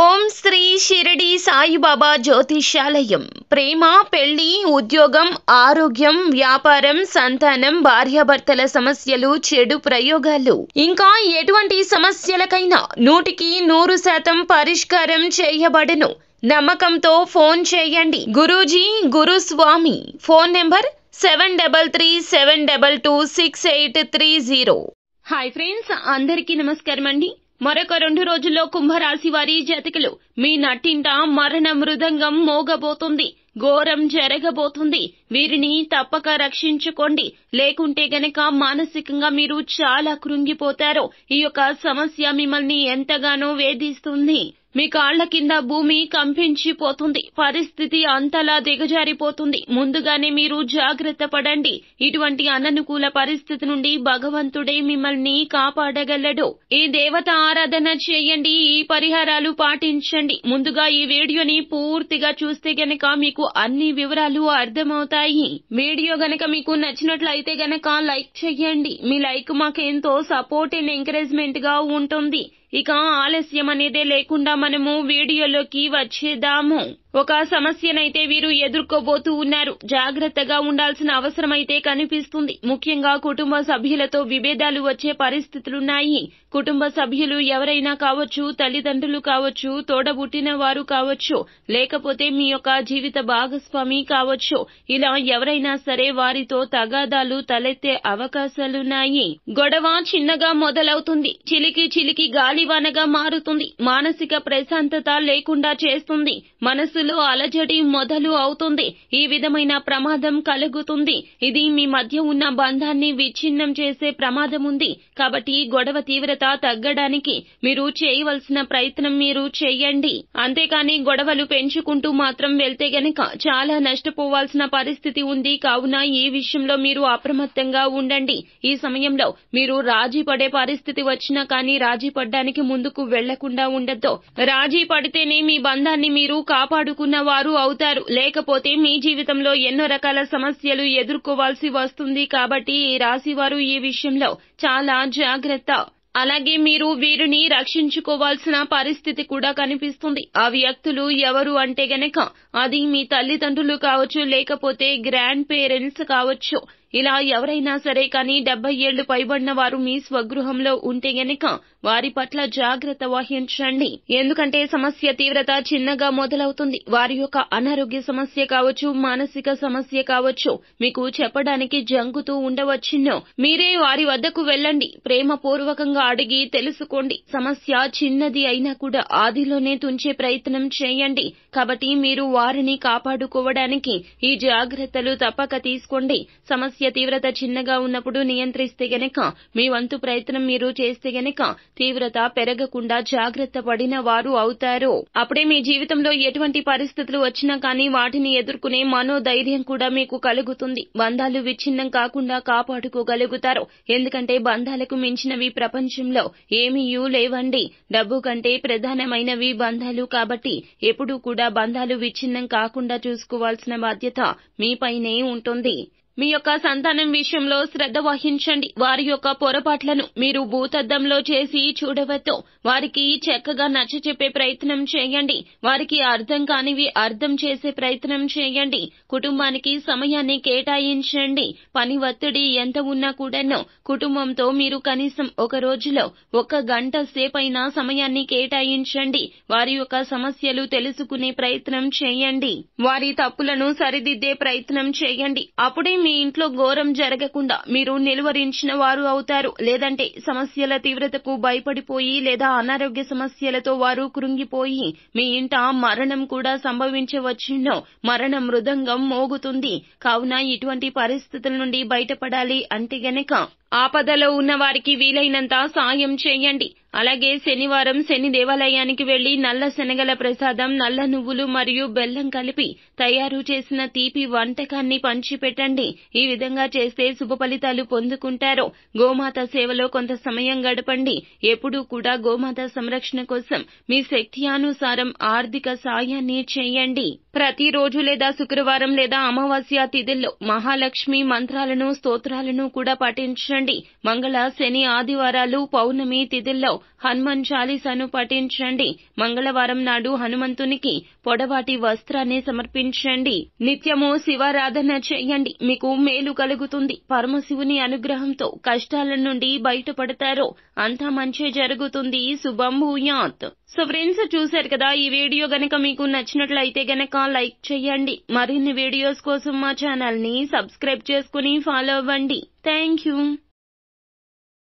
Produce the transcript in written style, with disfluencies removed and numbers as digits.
ఓం శ్రీ షిరిడి సాయిబాబా జ్యోతిష్యాలయం. ప్రేమ, పెళ్లి, ఉద్యోగం, ఆరోగ్యం, వ్యాపారం, సంతానం, భార్యాభర్తల సమస్యలు, చెడు ప్రయోగాలు, ఇంకా ఎటువంటి సమస్యలకైనా 100% పరిష్కారం చేయబడును. నమ్మకంతో ఫోన్ చేయండి. Guruji Guruswami. Phone number 7337226830. Hi friends, అందరికీ నమస్కారం అండి. మరొక 2 రోజుల్లో కుంభరాశి వారి జాతకులు మీ నట్టింట మరణ మృదంగం మోగబోతుంది. ఘోరం జరగబోతుంది. వీరిని తప్పక రక్షించుకోండి, లేకుంటే గనక మానసికంగా మీరు చాలా కృంగిపోతారు. ఈ యొక్క సమస్య మిమ్మల్ని ఎంతగానో వేధిస్తుంది. మీ కాళ్ల కింద భూమి కంపించిపోతుంది. పరిస్థితి అంతలా దిగజారిపోతుంది. ముందుగానే మీరు జాగ్రత్త పడండి. ఇటువంటి అననుకూల పరిస్థితి నుండి భగవంతుడే మిమ్మల్ని కాపాడగలడు. ఈ దేవత ఆరాధన చేయండి, ఈ పరిహారాలు పాటించండి. ముందుగా ఈ వీడియోని పూర్తిగా చూస్తే గనక మీకు అన్ని వివరాలు అర్థమవుతాయి. వీడియో గనక మీకు నచ్చినట్లయితే గనక లైక్ చేయండి. మీ లైక్ మాకు ఎంతో సపోర్ట్ అండ్ ఎంకరేజ్మెంట్ గా ఉంటుంది. ఇక ఆలస్యం అనేదే లేకుండా మనము వీడియోలోకి వచ్చేద్దాము. ఒక సమస్యనైతే వీరు ఎదుర్కోబోతూ ఉన్నారు. జాగ్రత్తగా ఉండాల్సిన అవసరమైతే కనిపిస్తుంది. ముఖ్యంగా కుటుంబ సభ్యులతో విభేదాలు వచ్చే పరిస్థితులున్నాయి. కుటుంబ సభ్యులు ఎవరైనా కావచ్చు, తల్లిదండ్రులు కావచ్చు, తోడబుట్టిన వారు కావచ్చు, లేకపోతే మీ యొక్క జీవిత భాగస్వామి కావచ్చు. ఇలా ఎవరైనా సరే వారితో తగాదాలు తలెత్తే అవకాశాలున్నాయి. గొడవ చిన్నగా మొదలవుతుంది, చిలికి చిలికి గాలివానగా మారుతుంది. మానసిక ప్రశాంతత లేకుండా చేస్తుంది. మనసులో అలజడి మొదలు అవుతుంది. ఈ విధమైన ప్రమాదం కలుగుతుంది. ఇది మీ మధ్య ఉన్న బంధాన్ని విచ్ఛిన్నం చేసే ప్రమాదం ఉంది. కాబట్టి గొడవ తీవ్రత తగ్గడానికి మీరు చేయవలసిన ప్రయత్నం మీరు చేయండి. అంతేకాని గొడవలు పెంచుకుంటూ మాత్రం వెళ్తే గనక చాలా నష్టపోవాల్సిన పరిస్థితి ఉంది. కావున ఈ విషయంలో మీరు అప్రమత్తంగా ఉండండి. ఈ సమయంలో మీరు రాజీ పడే పరిస్థితి వచ్చినా కానీ రాజీ పడ్డానికి ముందుకు వెళ్లకుండా ఉండొద్దు. రాజీ పడితేనే మీ బంధాన్ని మీరు కాపాడుకున్న వారు అవుతారు. లేకపోతే మీ జీవితంలో ఎన్నో రకాల సమస్యలు ఎదుర్కోవాల్సి వస్తుంది. కాబట్టి ఈ రాశి వారు ఈ విషయంలో చాలా జాగ్రత్త. అలాగే మీరు వీరిని రక్షించుకోవాల్సిన పరిస్థితి కూడా కనిపిస్తుంది. ఆ వ్యక్తులు ఎవరు అంటే గనక అది మీ తల్లిదండ్రులు కావచ్చు, లేకపోతే గ్రాండ్ పేరెంట్స్ కావచ్చు. ఇలా ఎవరైనా సరే కానీ 70 ఏళ్లు పైబడిన వారు మీ స్వగృహంలో ఉంటే గనక వారి పట్ల జాగ్రత్త వహించండి. ఎందుకంటే సమస్య తీవ్రత చిన్నగా మొదలవుతుంది. వారి యొక్క అనారోగ్య సమస్య కావచ్చు, మానసిక సమస్య కావచ్చు, మీకు చెప్పడానికి జంకుతూ ఉండవచ్చును. మీరే వారి వద్దకు వెళ్ళండి. ప్రేమపూర్వకంగా అడిగి తెలుసుకోండి. సమస్య చిన్నది అయినా కూడా ఆదిలోనే తుంచే ప్రయత్నం చేయండి. కాబట్టి మీరు వారిని కాపాడుకోవడానికి ఈ జాగ్రత్తలు తప్పక తీసుకోండి. సమస్య తీవ్రత చిన్నగా ఉన్నప్పుడు నియంత్రిస్తే గనక, మీ వంతు ప్రయత్నం మీరు చేస్తే గనక తీవ్రత పెరగకుండా జాగ్రత్త పడిన వారు అవుతారు. అప్పుడే మీ జీవితంలో ఎటువంటి పరిస్థితులు వచ్చినా కానీ వాటిని ఎదుర్కొనే మనోధైర్యం కూడా మీకు కలుగుతుంది. బంధాలు విచ్ఛిన్నం కాకుండా కాపాడుకోగలుగుతారు. ఎందుకంటే బంధాలకు మించినవి ప్రపంచంలో ఏమీ లేవండి. డబ్బు కంటే ప్రధానమైనవి బంధాలు. కాబట్టి ఎప్పుడూ కూడా బంధాలు విచ్ఛిన్నం కాకుండా చూసుకోవాల్సిన బాధ్యత మీపైనే ఉంటుంది. మీ యొక్క సంతానం విషయంలో శ్రద్ధ వహించండి. వారి యొక్క పొరపాట్లను మీరు భూతద్దంలో చేసి చూడవద్దు. వారికి చక్కగా నచ్చచెప్పే ప్రయత్నం చేయండి. వారికి అర్థం కానివి అర్థం చేసే ప్రయత్నం చేయండి. కుటుంబానికి సమయాన్ని కేటాయించండి. పని ఒత్తిడి ఎంత ఉన్నా కూడాను కుటుంబంతో మీరు కనీసం ఒక రోజులో 1 గంట సేపైనా సమయాన్ని కేటాయించండి. వారి యొక్క సమస్యలు తెలుసుకునే ప్రయత్నం చేయండి. వారి తప్పులను సరిదిద్దే ప్రయత్నం చేయండి. అప్పుడే మీ ఇంట్లో ఘోరం జరగకుండా మీరు నిలువరించిన వారు అవుతారు. లేదంటే సమస్యల తీవ్రతకు భయపడిపోయి లేదా అనారోగ్య సమస్యలతో వారు కృంగిపోయి మీ ఇంట మరణం కూడా సంభవించవచ్చును. మరణ మృదంగం మోగుతుంది. కావున ఇటువంటి పరిస్థితుల నుండి బయటపడాలి అంటే గనక ఆపదలో ఉన్న వారికి వీలైనంత సాయం చేయండి. అలాగే శనివారం శని దేవాలయానికి వెళ్లి నల్ల శనగల ప్రసాదం, నల్ల నువ్వులు మరియు బెల్లం కలిపి తయారు చేసిన తీపి వంటకాన్ని పంచిపెట్టండి. ఈ విధంగా చేస్తే శుభ ఫలితాలు పొందుకుంటారు. గోమాత సేవలో కొంత సమయం గడపండి. ఎప్పుడూ కూడా గోమాత సంరక్షణ కోసం మీ శక్త్యానుసారం ఆర్థిక సాయాన్ని చేయండి. ప్రతిరోజు లేదా శుక్రవారం లేదా అమావాస్య తిథుల్లో మహాలక్ష్మి మంత్రాలను, స్తోత్రాలను కూడా పఠించండి. పఠించండి. మంగళ, శని, ఆదివారాలు, పౌర్ణమి తిథుల్లో హనుమాన్ చాలీసాను పఠించండి. మంగళవారం నాడు హనుమంతునికి పొడవాటి వస్త్రాన్ని సమర్పించండి. నిత్యము శివారాధన చేయండి. మీకు మేలు కలుగుతుంది. పరమశివుని అనుగ్రహంతో కష్టాల నుండి బయటపడతారు. అంతా మంచి జరుగుతుంది. శుభం భూయాత్. సో ఫ్రెండ్స్, చూశారు కదా, ఈ వీడియో గనక మీకు నచ్చినట్లయితే గనక లైక్ చేయండి. మరిన్ని వీడియోస్ కోసం మా ఛానల్ ని సబ్స్క్రైబ్ చేసుకుని ఫాలో అవ్వండి. Thank you.